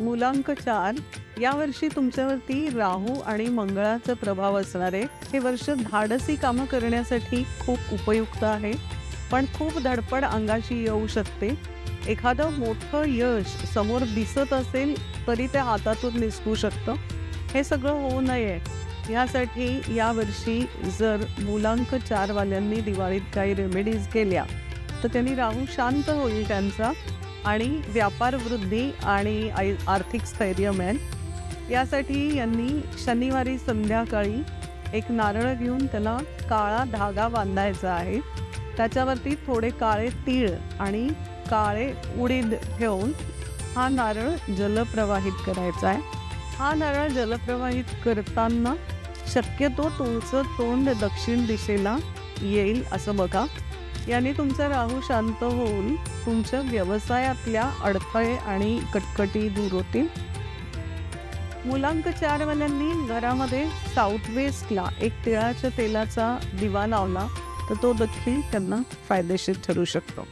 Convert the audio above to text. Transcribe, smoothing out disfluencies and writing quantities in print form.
मुलांक 4 यावर्षी तुमच्यावरती राहू आणि मंगळाचा प्रभाव असणार आहे. हे वर्ष धाडसी कामं करण्यासाठी खूप उपयुक्त आहे, पण खूप धडपड अंगाशी येऊ शकते. एखादं मोठं यश समोर दिसत असेल तरी ते हातातून निसटू शकतं. हे सगळं होऊ नये यासाठी यावर्षी जर मुलांक 4 वाल्यांनी दिवाळीत काही रेमेडीज केल्या तर त्यांनी राहू शांत होईल त्यांचा आणि व्यापार वृद्धी आणि आर्थिक स्थैर्य मिळेल. यासाठी यांनी शनिवारी संध्याकाळी एक नारळ घेऊन त्याला काळा धागा बांधायचा आहे. त्याच्यावरती थोडे काळे तीळ आणि काळे उडीद ठेवून हा नारळ जलप्रवाहित करायचा आहे. हा नारळ जलप्रवाहित करताना शक्यतो तुमचं तोंड दक्षिण दिशेला येईल असं बघा. याने तुमचा राहू शांत होऊन तुमच्या व्यवसायातल्या अडथळे आणि कटकटी दूर होतील. मुलांक 4 वाल्यांनी घरामध्ये साऊथ वेस्टला एक तिळाच्या तेलाचा दिवा लावला तर तो देखील त्यांना फायदेशीर ठरू शकतो.